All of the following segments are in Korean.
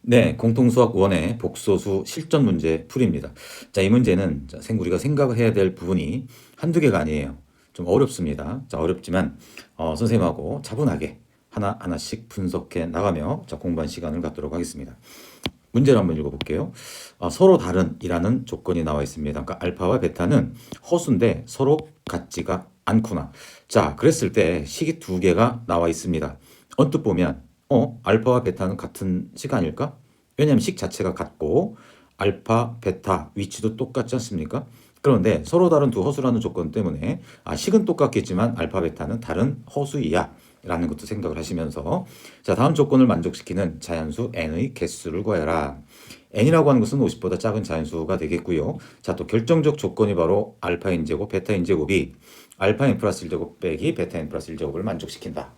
네, 공통수학 1의 복소수 실전 문제 풀이입니다. 자, 이 문제는 우리가 생각을 해야 될 부분이 한두 개가 아니에요. 좀 어렵습니다. 자, 어렵지만 선생님하고 차분하게 하나하나씩 분석해 나가며 공부한 시간을 갖도록 하겠습니다. 문제를 한번 읽어볼게요. 서로 다른 이라는 조건이 나와 있습니다. 그러니까 알파와 베타는 허수인데 서로 같지가 않구나. 자, 그랬을 때 식이 두 개가 나와 있습니다. 언뜻 보면 알파와 베타는 같은 식 아닐까? 왜냐하면 식 자체가 같고 알파, 베타 위치도 똑같지 않습니까? 그런데 서로 다른 두 허수라는 조건 때문에 식은 똑같겠지만 알파, 베타는 다른 허수이야 라는 것도 생각을 하시면서 자, 다음 조건을 만족시키는 자연수 n의 개수를 구해라. n이라고 하는 것은 50보다 작은 자연수가 되겠고요. 자, 또 결정적 조건이 바로 알파 n제곱, 베타 n제곱이 알파 n 플러스 1제곱 빼기 베타 n 플러스 1제곱을 만족시킨다.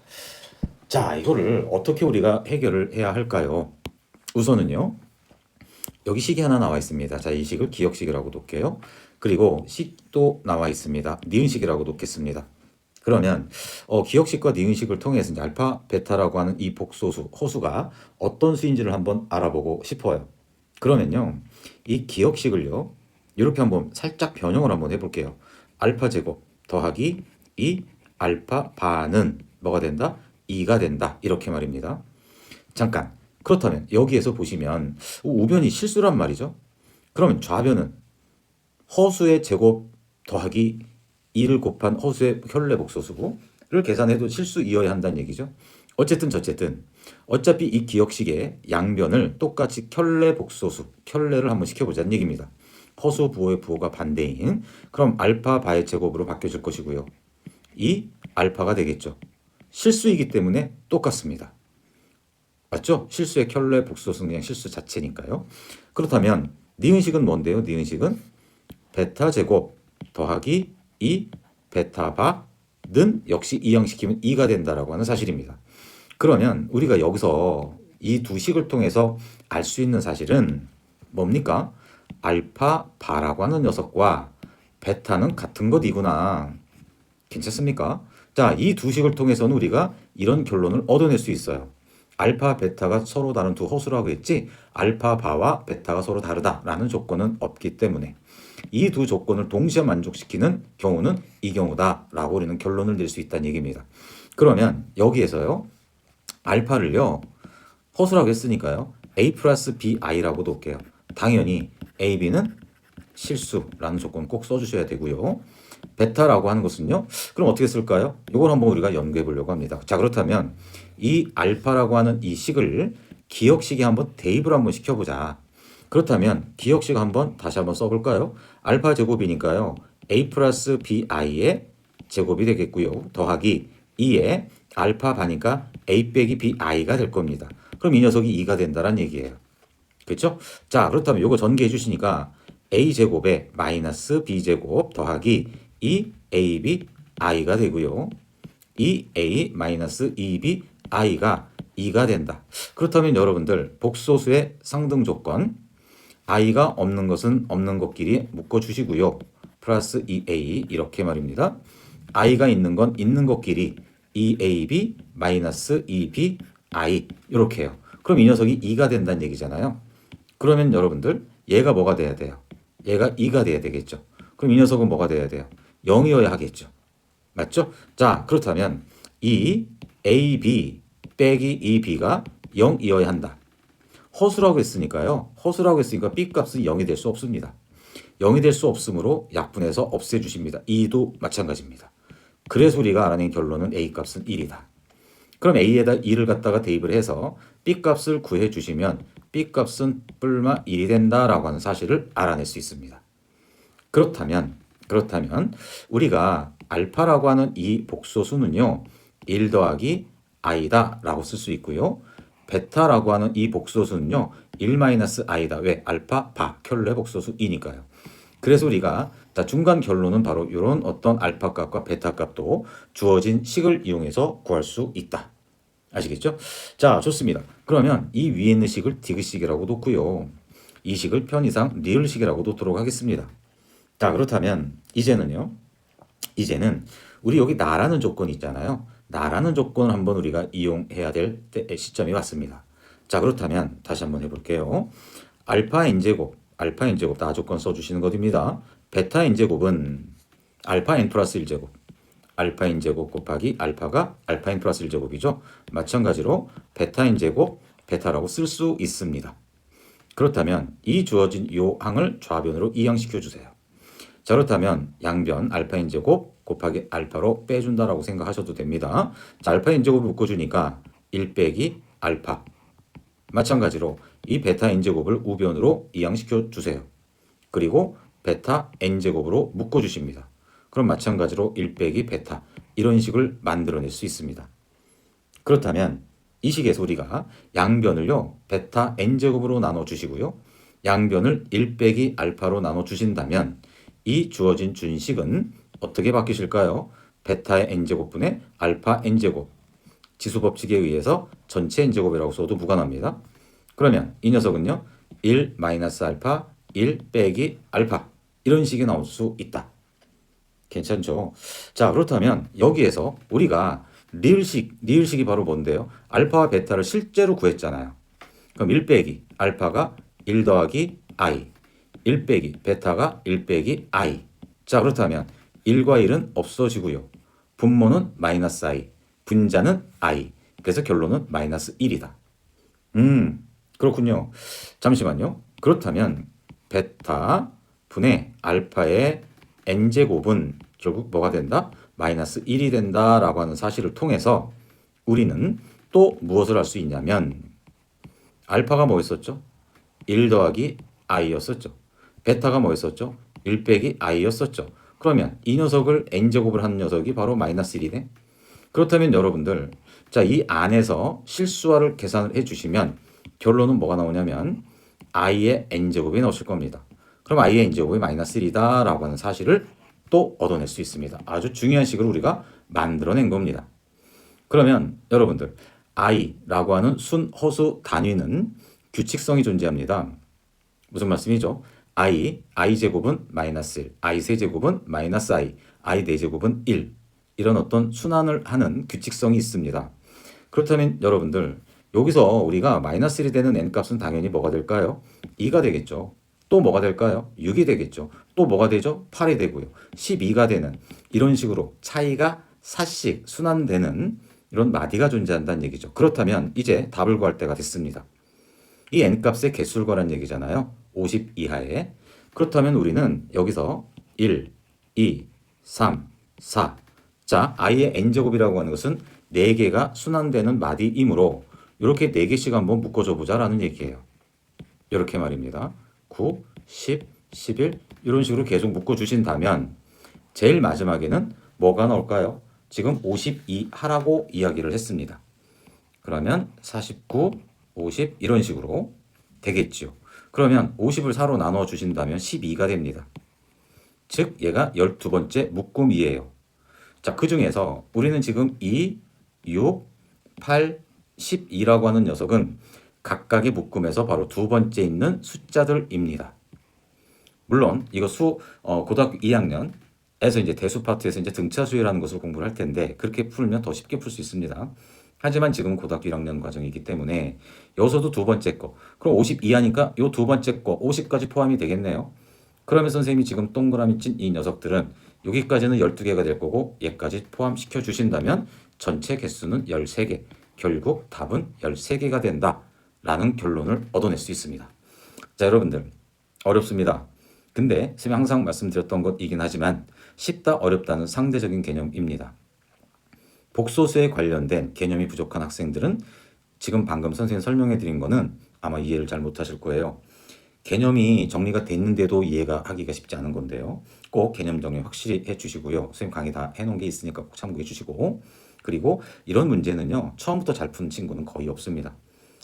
자, 이거를 어떻게 우리가 해결을 해야 할까요? 우선은요. 여기 식이 하나 나와 있습니다. 자, 이 식을 기억식이라고 놓을게요. 그리고 식도 나와 있습니다. 니은식이라고 놓겠습니다. 그러면 기억식과 니은식을 통해서 이제 알파, 베타라고 하는 이 복소수, 허수가 어떤 수인지를 한번 알아보고 싶어요. 그러면요. 이 기억식을요. 이렇게 한번 살짝 변형을 한번 해볼게요. 알파 제곱 더하기 이 알파 반은 뭐가 된다? 2가 된다. 이렇게 말입니다. 잠깐. 그렇다면 여기에서 보시면 우변이 실수란 말이죠. 그러면 좌변은 허수의 제곱 더하기 2를 곱한 허수의 혈례복소수고를 계산해도 실수이어야 한다는 얘기죠. 어쨌든 저쨌든 어차피 이 기억식의 양변을 똑같이 혈례복소수, 혈례를 한번 시켜보자는 얘기입니다. 허수 부호의 부호가 반대인 그럼 알파 바의 제곱으로 바뀌어질 것이고요. 이 알파가 되겠죠. 실수이기 때문에 똑같습니다. 맞죠? 실수의 켤레 복소수는 그냥 실수 자체니까요. 그렇다면 니은식은 뭔데요? 니은식은 베타 제곱 더하기 2 베타 바는 역시 이항시키면 2가 된다라고 하는 사실입니다. 그러면 우리가 여기서 이 두 식을 통해서 알 수 있는 사실은 뭡니까? 알파 바라고 하는 녀석과 베타는 같은 것이구나. 괜찮습니까? 자, 이 두 식을 통해서는 우리가 이런 결론을 얻어낼 수 있어요. 알파, 베타가 서로 다른 두 허수라고 했지 알파, 바와 베타가 서로 다르다라는 조건은 없기 때문에 이 두 조건을 동시에 만족시키는 경우는 이 경우다라고 우리는 결론을 낼 수 있다는 얘기입니다. 그러면 여기에서요. 알파를요. 허수라고 했으니까요. a 플러스 bi라고 놓을게요. 당연히 a, b는 실수라는 조건 꼭 써주셔야 되고요. 베타라고 하는 것은요. 그럼 어떻게 쓸까요? 이걸 한번 우리가 연구해 보려고 합니다. 자, 그렇다면 이 알파라고 하는 이 식을 기억식에 한번 대입을 한번 시켜보자. 그렇다면 기억식 한번 다시 한번 써볼까요? 알파 제곱이니까요. a 플러스 bi의 제곱이 되겠고요. 더하기 2에 알파 바니까 a 빼기 bi가 될 겁니다. 그럼 이 녀석이 2가 된다는 얘기예요. 그렇죠? 자, 그렇다면 이거 전개해 주시니까 a제곱에 마이너스 b제곱 더하기 2ab i가 되고요. 2a 마이너스 2b i가 2가 된다. 그렇다면 여러분들 복소수의 상등 조건 i가 없는 것은 없는 것끼리 묶어주시고요. 플러스 2a 이렇게 말입니다. i가 있는 건 있는 것끼리 2ab 마이너스 2b i 이렇게 해요. 그럼 이 녀석이 2가 된다는 얘기잖아요. 그러면 여러분들 얘가 뭐가 돼야 돼요? 얘가 2가 돼야 되겠죠. 그럼 이 녀석은 뭐가 돼야 돼요? 0이어야 하겠죠. 맞죠? 자, 그렇다면 이 AB 빼기 이 B가 0이어야 한다. 허수라고 했으니까요. 허수라고 했으니까 B 값은 0이 될 수 없습니다. 0이 될 수 없으므로 약분해서 없애주십니다. 2도 마찬가지입니다. 그래서 우리가 알아낸 결론은 A 값은 1이다. 그럼 A에다 2를 갖다가 대입을 해서 B 값을 구해주시면 B 값은 뿔마 1이 된다라고 하는 사실을 알아낼 수 있습니다. 그렇다면 우리가 알파라고 하는 이 복소수는요. 1 더하기 i다라고 쓸 수 있고요. 베타라고 하는 이 복소수는요. 1 마이너스 i다. 왜? 알파, 바, 켤레 복소수이니까요. 그래서 우리가 중간 결론은 바로 이런 어떤 알파 값과 베타 값도 주어진 식을 이용해서 구할 수 있다. 아시겠죠? 자, 좋습니다. 그러면 이 위에 있는 식을 디귿식이라고 놓고요. 이 식을 편의상 리을식이라고 놓도록 하겠습니다. 자, 그렇다면 이제는 우리 여기 나라는 조건이 있잖아요. 나라는 조건을 한번 우리가 이용해야 될 시점이 왔습니다. 자, 그렇다면 다시 한번 해볼게요. 알파 n제곱 다 조건 써주시는 것입니다. 베타 n제곱은 알파 n 플러스 1제곱, 알파 n제곱 곱하기 알파가 알파 n 플러스 1제곱이죠. 마찬가지로 베타 n제곱 베타라고 쓸 수 있습니다. 그렇다면 이 주어진 요 항을 좌변으로 이항시켜 주세요. 자, 그렇다면 양변 알파 n제곱 곱하기 알파로 빼준다라고 생각하셔도 됩니다. 자, 알파 n제곱을 묶어주니까 1 빼기 알파. 마찬가지로 이 베타 n제곱을 우변으로 이항시켜 주세요. 그리고 베타 n제곱으로 묶어주십니다. 그럼 마찬가지로 1 빼기 베타 이런 식을 만들어낼 수 있습니다. 그렇다면 이 식에서 우리가 양변을요 베타 n제곱으로 나눠주시고요 양변을 1 빼기 알파로 나눠주신다면 이 주어진 준식은 어떻게 바뀌실까요? 베타의 n제곱분의 알파 n제곱 지수법칙에 의해서 전체 n제곱이라고 써도 무관합니다. 그러면 이 녀석은요 1 마이너스 알파 1 빼기 알파 이런 식이 나올 수 있다. 괜찮죠? 자, 그렇다면 여기에서 우리가 리을식이 바로 뭔데요? 알파와 베타를 실제로 구했잖아요. 그럼 1 빼기 알파가 1 더하기 i, 1 빼기 베타가 1 빼기 i. 자, 그렇다면 1과 1은 없어지고요. 분모는 마이너스 i, 분자는 i. 그래서 결론은 마이너스 1이다. 그렇군요. 잠시만요. 그렇다면 베타 분의 알파의 n제곱은 결국 뭐가 된다? 마이너스 1이 된다라고 하는 사실을 통해서 우리는 또 무엇을 할 수 있냐면 알파가 뭐였었죠? 1 더하기 i였었죠. 베타가 뭐였었죠? 1 빼기 i였었죠. 그러면 이 녀석을 n제곱을 하는 녀석이 바로 마이너스 1이네. 그렇다면 여러분들 자, 이 안에서 실수화를 계산을 해주시면 결론은 뭐가 나오냐면 i의 n제곱이 나오실 겁니다. 그럼 i의 n제곱이 마이너스 1이다 라고 하는 사실을 또 얻어낼 수 있습니다. 아주 중요한 식을 우리가 만들어낸 겁니다. 그러면 여러분들 i라고 하는 순허수 단위는 규칙성이 존재합니다. 무슨 말씀이죠? i제곱은 마이너스 1, i 세제곱은 마이너스 i 4제곱은 1 이런 어떤 순환을 하는 규칙성이 있습니다. 그렇다면 여러분들 여기서 우리가 마이너스 1이 되는 n값은 당연히 뭐가 될까요? 2가 되겠죠. 또 뭐가 될까요? 6이 되겠죠. 또 뭐가 되죠? 8이 되고요. 12가 되는 이런 식으로 차이가 4씩 순환되는 이런 마디가 존재한다는 얘기죠. 그렇다면 이제 답을 구할 때가 됐습니다. 이 n값의 개수를 구하라는 얘기잖아요. 50 이하에. 그렇다면 우리는 여기서 1, 2, 3, 4. 자, i의 n제곱이라고 하는 것은 4개가 순환되는 마디이므로 이렇게 4개씩 한번 묶어줘 보자라는 얘기예요. 이렇게 말입니다. 9, 10, 11 이런 식으로 계속 묶어주신다면 제일 마지막에는 뭐가 나올까요? 지금 52 하라고 이야기를 했습니다. 그러면 49, 50 이런 식으로 되겠죠. 그러면 50을 4로 나눠 주신다면 12가 됩니다. 즉 얘가 12번째 묶음이에요. 자, 그 중에서 우리는 지금 2, 6, 8, 12라고 하는 녀석은 각각의 묶음에서 바로 두 번째 있는 숫자들입니다. 물론 이거 고등학교 2학년에서 이제 대수 파트에서 이제 등차수열하는 것을 공부를 할 텐데 그렇게 풀면 더 쉽게 풀 수 있습니다. 하지만 지금 고등학교 1학년 과정이기 때문에 여기서도 두 번째 거 그럼 52 하니까 요 두 번째 거 50까지 포함이 되겠네요. 그러면 선생님이 지금 동그라미 친 이 녀석들은 여기까지는 12개가 될 거고 얘까지 포함시켜 주신다면 전체 개수는 13개 결국 답은 13개가 된다 라는 결론을 얻어낼 수 있습니다. 자, 여러분들 어렵습니다. 근데 선생님이 항상 말씀드렸던 것이긴 하지만 쉽다 어렵다는 상대적인 개념입니다. 복소수에 관련된 개념이 부족한 학생들은 지금 방금 선생님이 설명해 드린 거는 아마 이해를 잘 못하실 거예요. 개념이 정리가 됐는데도 이해가 하기가 쉽지 않은 건데요. 꼭 개념 정리 확실히 해주시고요. 선생님 강의 다 해놓은 게 있으니까 꼭 참고해 주시고 그리고 이런 문제는요. 처음부터 잘 푸는 친구는 거의 없습니다.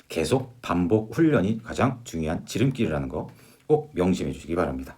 계속 반복 훈련이 가장 중요한 지름길이라는 거 꼭 명심해 주시기 바랍니다.